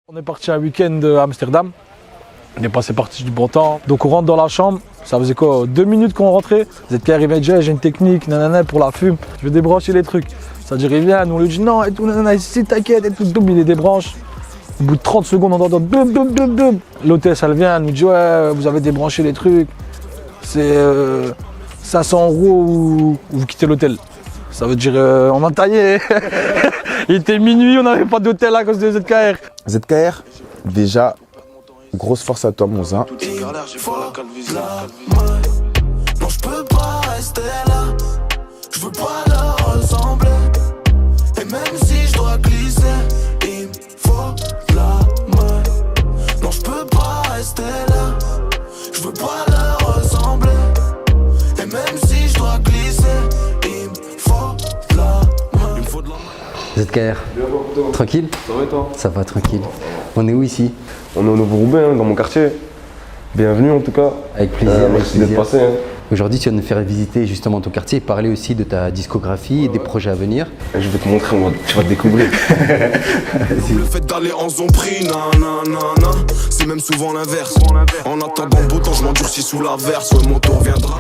On est parti un week-end à Amsterdam, on est passé parti du bon temps, donc on rentre dans la chambre, ça faisait quoi 2 minutes qu'on rentrait, ZK arrivait déjà, j'ai une technique, nanana pour la fume, je vais débrancher les trucs. C'est-à-dire il vient, nous on lui dit non et tout, nanana, ici t'inquiète et tout, boum, il les débranche. Au bout de 30 secondes on entend boum boum boum boum. L'hôtesse elle vient, elle nous dit ouais vous avez débranché les trucs, c'est 500 € ou vous quittez l'hôtel. Ça veut dire on a taillé. Il était minuit, on n'avait pas d'hôtel à cause de ZKR. ZKR, déjà, grosse force à toi, Monza. Non, je peux pas rester là, je veux pas leur ressembler. Et même si je dois glisser, il me faut la main. Non, je peux pas rester là, je veux pas leur ressembler. Et même si je dois glisser, il me faut la main. Il me faut de la main. ZKR, tranquille? Ça va et toi? Ça va, tranquille. On est où ici? On est au Nouveau-Roubaix, dans mon quartier. Bienvenue en tout cas. Avec plaisir, avec merci d'être plaisir. passé. Aujourd'hui, tu vas nous faire visiter justement ton quartier et parler aussi de ta discographie et des projets à venir. Et je vais te montrer, tu vas te découvrir. Le fait d'aller en zombie, nanana, c'est même souvent l'inverse. En attendant le beau temps, je m'endurcis sous la verse. Ouais, mon tour viendra.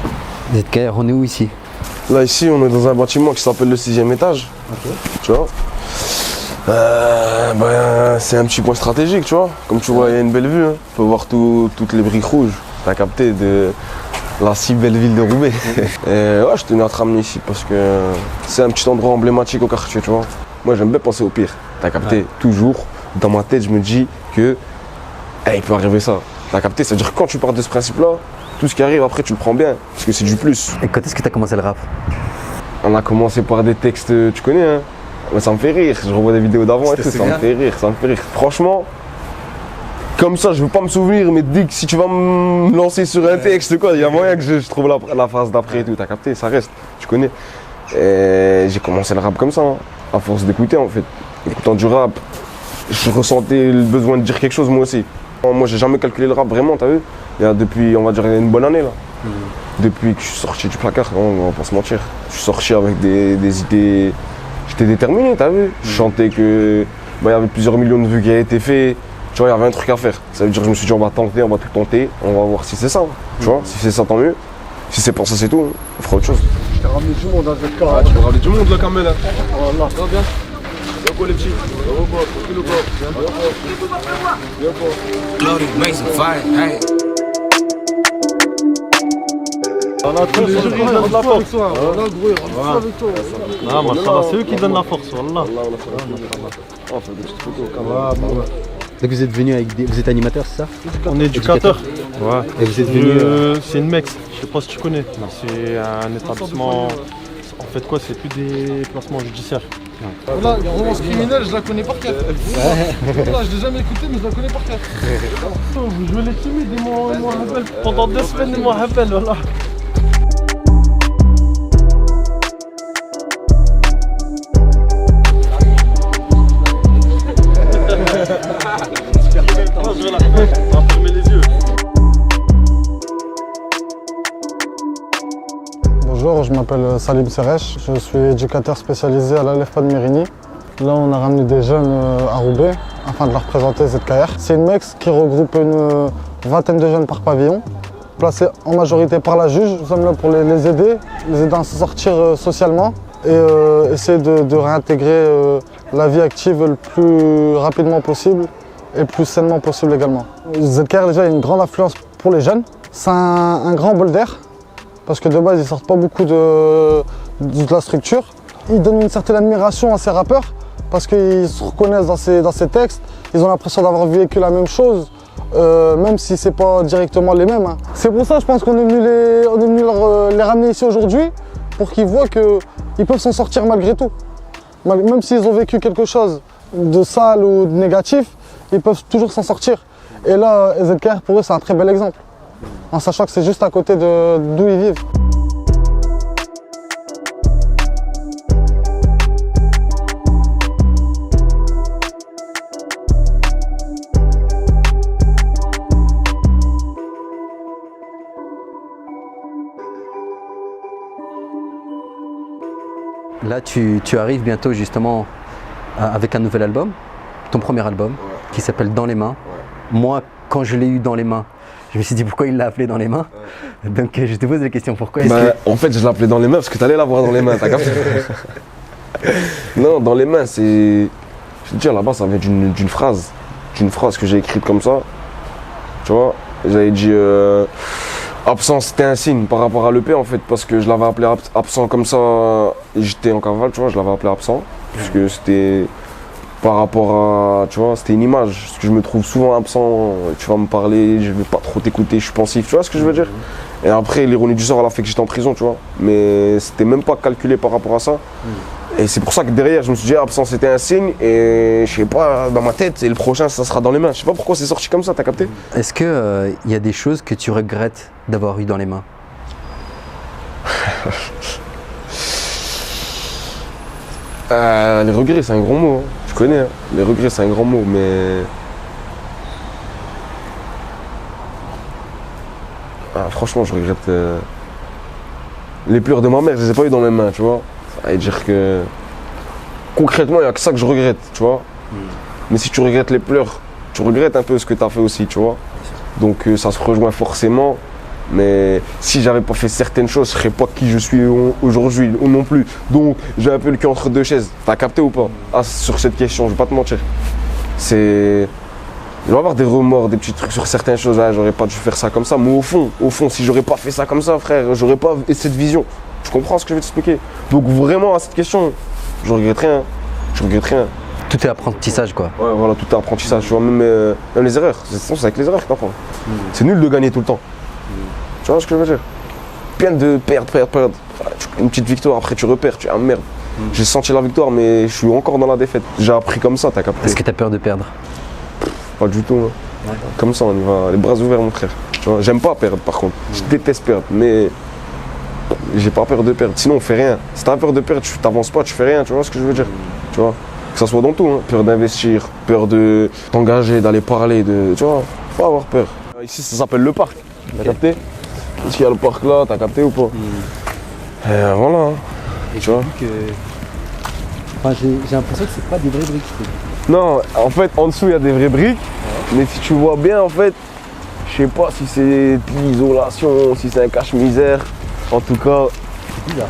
ZKR, on est où ici? Là ici, on est dans un bâtiment qui s'appelle le 6e étage. Ok. Tu vois c'est un petit point stratégique, tu vois. Comme tu vois, il y a une belle vue. Hein. Tu peux voir toutes les briques rouges. T'as capté de la si belle ville de Roubaix. Et ouais, je tenais à te ramener ici parce que c'est un petit endroit emblématique au quartier, tu vois. Moi, j'aime bien penser au pire. T'as capté, toujours, dans ma tête, je me dis que il peut arriver ça. T'as capté, c'est-à-dire que quand tu pars de ce principe-là, tout ce qui arrive après, tu le prends bien parce que c'est du plus. Et quand est-ce que tu as commencé le rap? On a commencé par des textes, tu connais, hein. Mais ça me fait rire, je revois des vidéos d'avant et tout, ça me fait rire, ça me fait rire. Franchement, comme ça, je veux pas me souvenir, mais dis que si tu vas me lancer sur un texte, quoi, il y a moyen que je trouve la phase d'après et tout, t'as capté, ça reste, tu connais. Et j'ai commencé le rap comme ça, hein, à force d'écouter en fait. Écoutant du rap, je ressentais le besoin de dire quelque chose moi aussi. Moi, j'ai jamais calculé le rap vraiment, t'as vu. Il y a depuis, on va dire, une bonne année là. Depuis que je suis sorti du placard, on va pas se mentir. Je suis sorti avec des idées. J'étais déterminé, t'as vu. Je chantais que il y avait plusieurs millions de vues qui avaient été faits. Tu vois, il y avait un truc à faire. Ça veut dire que je me suis dit on va tenter, on va tout tenter, on va voir si c'est ça. Tu vois, si c'est ça tant mieux. Si c'est pour ça c'est tout, on fera autre chose. Je t'ai ramené du monde à ZKR. Ouais, tu peux ramener du monde là quand même là. Voilà. Ça va bien? Viens quoi les petits? Tranquille ou pas? Glory makes a fire, hey. On a tous les jours qui donnent de la force. Voilà, gros, il rentre avec toi. Non, machallah, c'est eux qui donnent la force, wallah. On fait des petites photos quand même. Donc vous êtes venu avec vous êtes animateur, c'est ça? On est éducateur. Ouais. Et vous êtes venu C'est une MEX, je sais pas si tu connais. C'est un établissement. En fait quoi, c'est plus des placements judiciaires. Voilà, la romance criminelle, je la connais par cœur. Voilà, je l'ai jamais écouté, mais je la connais par cœur. Vous jouez les timides et moi Habel. Pendant 2 semaines, et moi Habel, voilà. Je vais la fermer les yeux. Bonjour, je m'appelle Salim Seresh, je suis éducateur spécialisé à l'ALEFA de Mérigny. Là, on a ramené des jeunes à Roubaix afin de leur présenter ZKR. C'est une MEX qui regroupe une vingtaine de jeunes par pavillon, placés en majorité par la juge. Nous sommes là pour les aider à se sortir socialement et essayer de réintégrer la vie active le plus rapidement possible et le plus sainement possible également. ZKR déjà a une grande influence pour les jeunes. C'est un grand bol d'air. Parce que de base, ils sortent pas beaucoup de la structure. Ils donnent une certaine admiration à ces rappeurs parce qu'ils se reconnaissent dans ces textes. Ils ont l'impression d'avoir vécu la même chose, même si c'est pas directement les mêmes. Hein. C'est pour ça, je pense qu'on est venu les ramener ici aujourd'hui pour qu'ils voient qu'ils peuvent s'en sortir malgré tout. Même s'ils ont vécu quelque chose de sale ou de négatif, ils peuvent toujours s'en sortir. Et là, ZKR, pour eux, c'est un très bel exemple. En sachant que c'est juste à côté d'où ils vivent. Là, tu arrives bientôt justement avec un nouvel album, ton premier album. Ouais. qui s'appelle Dans les mains. Moi, quand je l'ai eu dans les mains, je me suis dit pourquoi il l'a appelé Dans les mains. Donc je te pose la question, pourquoi est-ce que... En fait, je l'appelais dans les mains parce que t'allais l'avoir dans les mains, t'as capté? Non, dans les mains, c'est... Je te dis, là-bas, ça vient d'une phrase que j'ai écrite comme ça. Tu vois, j'avais dit absent, c'était un signe par rapport à l'EP en fait, parce que je l'avais appelé absent comme ça, j'étais en cavale, tu vois, je l'avais appelé absent, puisque c'était par rapport à, tu vois, c'était une image, parce que je me trouve souvent absent, tu vas me parler, je vais pas trop t'écouter, je suis pensif, tu vois ce que je veux dire? Et après, l'ironie du sort, elle a fait que j'étais en prison, tu vois, mais c'était même pas calculé par rapport à ça. Et c'est pour ça que derrière, je me suis dit, absent, c'était un signe, et je sais pas, dans ma tête, et le prochain, ça sera dans les mains. Je sais pas pourquoi c'est sorti comme ça, t'as capté? Est-ce que y a des choses que tu regrettes d'avoir eu dans les mains? Les regrets, c'est un grand mot, hein. Tu connais, hein. Les regrets, c'est un grand mot, mais... franchement, je regrette... Les pleurs de ma mère, je les ai pas eu dans mes mains, tu vois. Ça veut dire que... Concrètement, il n'y a que ça que je regrette, tu vois. Mais si tu regrettes les pleurs, tu regrettes un peu ce que tu as fait aussi, tu vois. Donc ça se rejoint forcément. Mais si j'avais pas fait certaines choses, je serais pas qui je suis aujourd'hui non plus. Donc j'ai un peu le cul entre deux chaises. T'as capté ou pas? Sur cette question, je vais pas te mentir. Je vais avoir des remords, des petits trucs sur certaines choses. Ah, j'aurais pas dû faire ça comme ça. Mais au fond, si j'aurais pas fait ça comme ça, frère, j'aurais pas cette vision. Tu comprends ce que je vais t'expliquer? Donc vraiment à cette question, je regrette rien. Je regrette rien. Tout est apprentissage quoi. Ouais, voilà, tout est apprentissage. Tu vois, même les erreurs. C'est avec les erreurs que t'apprends. C'est nul de gagner tout le temps. Tu vois ce que je veux dire? Bien de perdre. Une petite victoire, après tu repères, tu es merde. J'ai senti la victoire, mais je suis encore dans la défaite. J'ai appris comme ça, t'as capté? Est-ce que t'as peur de perdre? Pas du tout. Hein. Comme ça, on y va, les bras ouverts, mon frère. Tu vois, j'aime pas perdre par contre. Je déteste perdre, mais j'ai pas peur de perdre. Sinon, on fait rien. Si t'as peur de perdre, tu t'avances pas, tu fais rien. Tu vois ce que je veux dire? Tu vois? Que ça soit dans tout, hein. Peur d'investir, peur de t'engager, d'aller parler, tu vois, faut avoir peur. Ici, ça s'appelle le parc. T'as capté? Ici, il y a le parc là, t'as capté ou pas? Et voilà. Hein. Et tu vois que... Enfin, j'ai l'impression que c'est pas des vraies briques. Non, en fait, en dessous, il y a des vraies briques. Mais si tu vois bien, en fait, je sais pas si c'est de l'isolation, si c'est un cache-misère. En tout cas,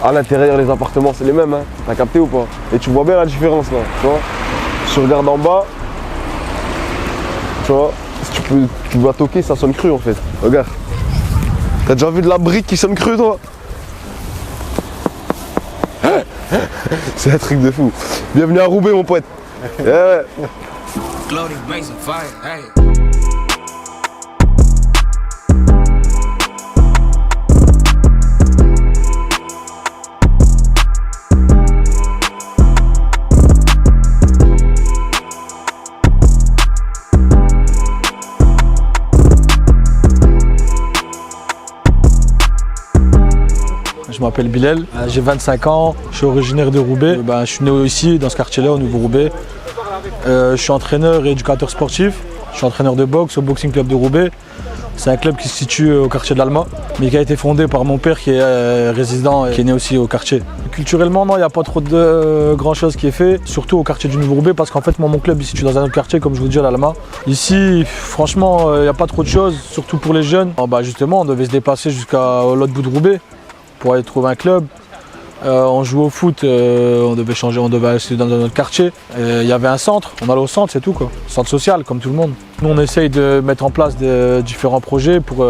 à l'intérieur, les appartements, c'est les mêmes. Hein. T'as capté ou pas? Et tu vois bien la différence là, tu vois? Si tu regardes en bas, tu vois, si tu vas toquer, ça sonne cru en fait. Regarde. T'as déjà vu de la brique qui sonne cru, toi? C'est un truc de fou. Bienvenue à Roubaix, mon pote. Yeah. Je m'appelle Bilal, j'ai 25 ans, je suis originaire de Roubaix. Je suis né ici, dans ce quartier-là, au Nouveau-Roubaix. Je suis entraîneur et éducateur sportif. Je suis entraîneur de boxe au Boxing Club de Roubaix. C'est un club qui se situe au quartier de l'Alma, mais qui a été fondé par mon père qui est résident et qui est né aussi au quartier. Culturellement, non, il n'y a pas trop de grand chose qui est fait, surtout au quartier du Nouveau-Roubaix, parce qu'en fait, moi, mon club, il se situe dans un autre quartier, comme je vous dis, à l'Alma. Ici, franchement, il n'y a pas trop de choses, surtout pour les jeunes. Justement, on devait se déplacer jusqu'à l'autre bout de Roubaix pour aller trouver un club. On jouait au foot, on devait changer, on devait aller dans notre quartier. Il y avait un centre, on allait au centre, c'est tout quoi. Centre social, comme tout le monde. Nous on essaye de mettre en place différents projets pour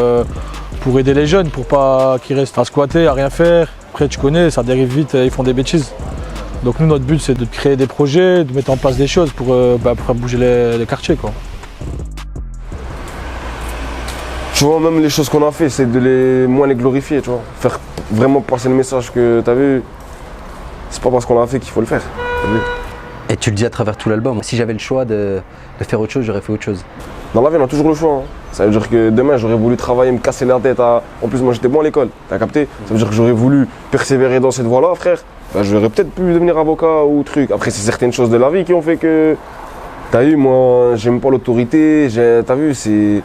aider les jeunes, pour pas qu'ils restent à squatter, à rien faire. Après tu connais, ça dérive vite, ils font des bêtises. Donc nous notre but c'est de créer des projets, de mettre en place des choses pour bouger les quartiers quoi. Tu vois, même les choses qu'on a fait, c'est de moins les glorifier, tu vois. Faire vraiment passer le message que t'as vu, c'est pas parce qu'on l'a fait qu'il faut le faire. T'as vu? Et tu le dis à travers tout l'album. Si j'avais le choix de faire autre chose, j'aurais fait autre chose. Dans la vie, on a toujours le choix. Hein. Ça veut dire que demain, j'aurais voulu travailler, me casser la tête. En plus, moi, j'étais bon à l'école. T'as capté? Ça veut dire que j'aurais voulu persévérer dans cette voie-là, frère. J'aurais peut-être pu devenir avocat ou truc. Après, c'est certaines choses de la vie qui ont fait que... T'as vu, moi, j'aime pas l'autorité. T'as vu, c'est...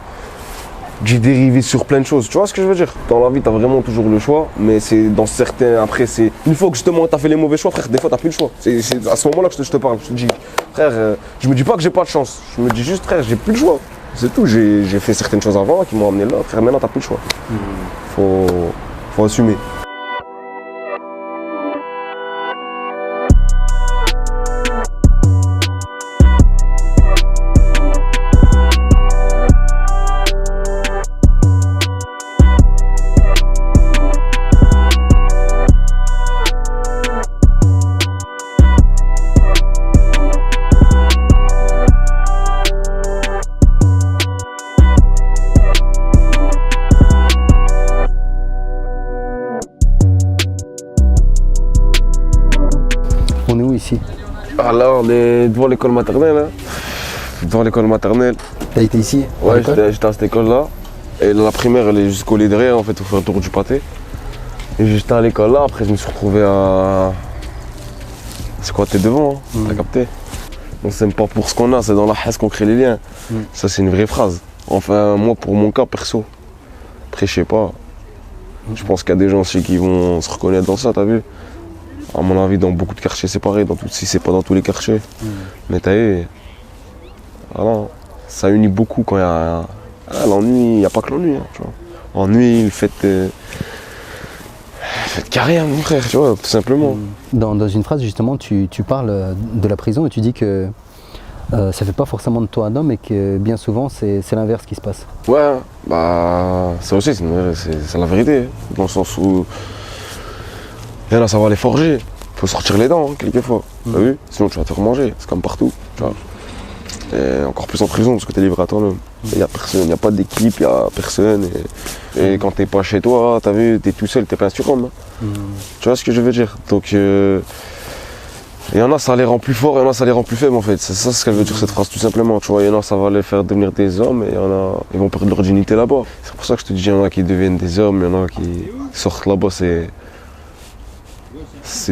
j'ai dérivé sur plein de choses. Tu vois ce que je veux dire? Dans la vie, t'as vraiment toujours le choix, mais c'est dans certains. Après, c'est. Une fois que justement t'as fait les mauvais choix, frère, des fois t'as plus le choix. C'est à ce moment-là que je te parle. Je te dis, frère, je me dis pas que j'ai pas de chance. Je me dis juste, frère, j'ai plus le choix. C'est tout. J'ai fait certaines choses avant qui m'ont amené là. Frère, maintenant t'as plus le choix. Faut assumer. On est où ici? Ah là, on est devant l'école maternelle. Hein. Devant l'école maternelle. T'as été ici? Ouais, j'étais à cette école-là. Et la primaire, elle est jusqu'au lit derrière, en fait, au faire le tour du pâté. Et j'étais à l'école là, après je me suis retrouvé à. C'est quoi, t'es devant, hein, t'as capté? On s'aime pas pour ce qu'on a, c'est dans la haine qu'on crée les liens. Ça, c'est une vraie phrase. Enfin, moi, pour mon cas, perso. Après, je sais pas. Je pense qu'il y a des gens aussi qui vont se reconnaître dans ça, t'as vu? À mon avis, dans beaucoup de quartiers, c'est pareil, si c'est pas dans tous les quartiers. Mais t'as vu, voilà, ça unit beaucoup quand il y a l'ennui, il n'y a pas que l'ennui, hein, tu vois. Ennui, le fait de carrière, mon frère, tu vois, tout simplement. Dans une phrase, justement, tu parles de la prison et tu dis que ça fait pas forcément de toi un homme et que bien souvent, c'est l'inverse qui se passe. Ouais, bah, ça aussi, c'est la vérité, dans le sens où. Et là, ça va les forger. Faut sortir les dents, hein, quelquefois. T'as vu? Sinon, tu vas te faire manger. C'est comme partout. Tu vois. Et encore plus en prison, parce que t'es livré à toi-même. Il n'y a personne, il n'y a pas d'équipe, il n'y a personne. Et quand t'es pas chez toi, t'as vu, t'es tout seul, t'es pas un surhomme. Hein. Tu vois ce que je veux dire? Donc, il y en a, ça les rend plus forts, et il y en a, ça les rend plus faibles, en fait. C'est ça ce qu'elle veut dire, cette phrase, tout simplement. Tu vois, il y en a, ça va les faire devenir des hommes, et il y en a, ils vont perdre leur dignité là-bas. C'est pour ça que je te dis, il y en a qui deviennent des hommes, il y en a qui sortent là-bas, c'est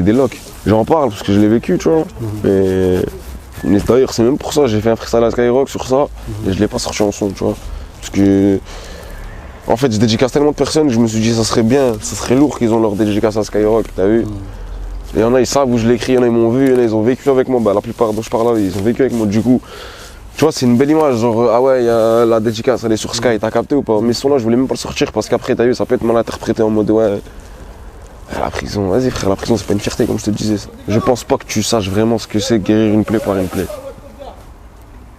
des locks. J'en parle parce que je l'ai vécu, tu vois. Mais d'ailleurs, c'est même pour ça, j'ai fait un freestyle à Skyrock sur ça, et je l'ai pas sorti en son, tu vois. Parce que, en fait, je dédicace tellement de personnes, je me suis dit, ça serait bien, ça serait lourd qu'ils ont leur dédicace à Skyrock, t'as vu. Et il y en a, ils savent où je l'ai écrit, il y en a, ils m'ont vu, il y en a, ils ont vécu avec moi. Bah, la plupart dont je parle là, ils ont vécu avec moi, du coup. Tu vois, c'est une belle image, genre, ah ouais, y a la dédicace, elle est sur Sky, t'as capté ou pas? Mais ce son-là, je voulais même pas le sortir parce qu'après, t'as vu, ça peut être mal interprété en mode, ouais. La prison, vas-y frère, la prison c'est pas une fierté comme je te disais. Je pense pas que tu saches vraiment ce que c'est guérir une plaie par une plaie.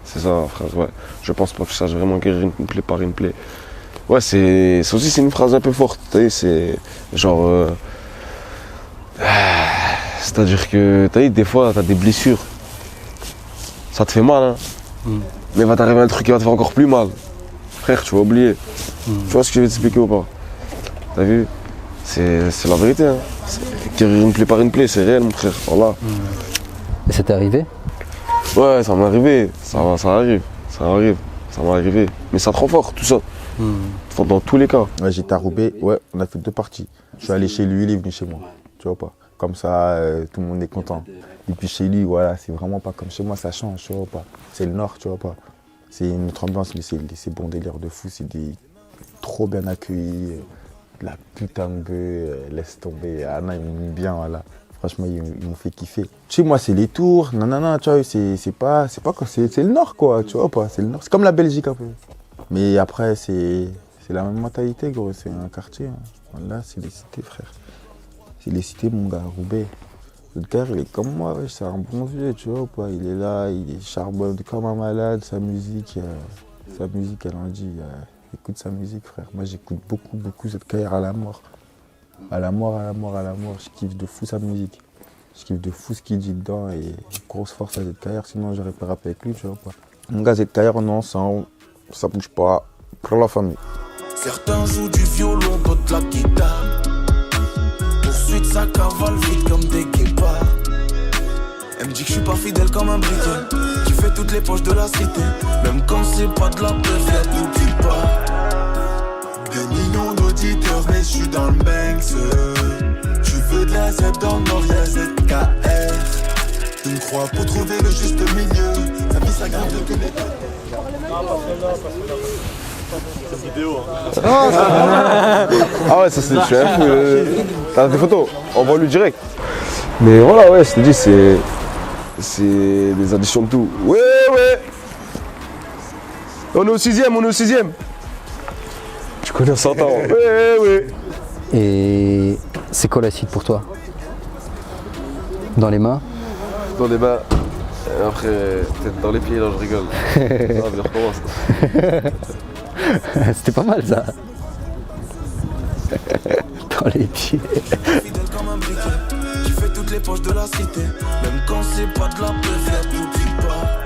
C'est ça frère, ouais. Je pense pas que tu saches vraiment guérir une plaie par une plaie. Ouais, c'est aussi c'est une phrase un peu forte, tu sais, c'est genre. C'est-à-dire que, tu sais, des fois t'as des blessures. Ça te fait mal, hein. Mais va t'arriver un truc qui va te faire encore plus mal. Frère, tu vas oublier. Tu vois ce que je vais t'expliquer ou pas? T'as vu? C'est la vérité, hein. Guérir une plaie par une plaie, c'est réel, mon frère. Voilà. Et ça t'est arrivé? Ouais, ça m'est arrivé. Ça arrive. Ça m'est arrivé. Mais ça te rend fort, tout ça. Dans tous les cas. Ouais, j'étais à Roubaix, ouais, on a fait 2 parties. Je suis allé chez lui, il est venu chez moi. Tu vois pas? Comme ça, tout le monde est content. Et puis chez lui, voilà, c'est vraiment pas comme chez moi, ça change, tu vois pas? C'est le Nord, tu vois pas? C'est une autre ambiance, mais c'est bon délire de fou, c'est trop bien accueillis. La putain de bœuf, laisse tomber. Anna, ils m'ont mis bien, voilà. Franchement, ils m'ont fait kiffer. Chez moi, c'est les tours, nanana, tu vois, c'est pas quoi, c'est le Nord, quoi, tu vois pas, c'est le Nord. C'est comme la Belgique, un peu. Mais après, c'est la même mentalité, gros, c'est un quartier. Hein. Voilà, c'est les cités, frère. C'est les cités, mon gars, Roubaix. Le gars, il est comme moi, ouais, c'est un bon vieux, tu vois pas. Il est là, il charbonne comme un malade, sa musique, elle en dit. Écoute sa musique, frère. Moi, j'écoute beaucoup cette carrière à la mort. À la mort. Je kiffe de fou sa musique. Je kiffe de fou ce qu'il dit dedans et grosse force à cette carrière, sinon j'aurais pas rappé avec lui, tu vois pas. Mon gars, cette carrière, on est ensemble, ça bouge pas, pour la famille. Certains jouent du violon, d'autres la guitare. Poursuite, ça cavale vite comme des guimpards. Elle me dit que je suis pas fidèle comme un briquet. Tu fais toutes les poches de la cité. Même quand c'est pas de la peuf, y'a tout qui part. Des millions d'auditeurs, mais je suis dans le Banks. Tu veux de la Z dans le Nord, y'a ZKR. Une croix pour trouver le juste milieu. La vie s'aggrave de tous les deux. Ah ouais, ça c'est. Je suis un fou. T'as des photos, envoie-lui direct. Mais voilà, ouais, je te dis, c'est des additions de tout. Ouais, ouais. On est au 6ème, on est au 6ème. Tu connais, on s'entend. Ouais, ouais. Et c'est quoi la suite pour toi? Dans les mains? Dans les mains. Et après, peut-être dans les pieds, là, je rigole. Ah, mais on recommence. C'était pas mal ça. Dans les pieds. Fidèle comme un briquet, qui fait toutes les poches de la cité. Même quand c'est pas de la peuf, y'a tout qui part.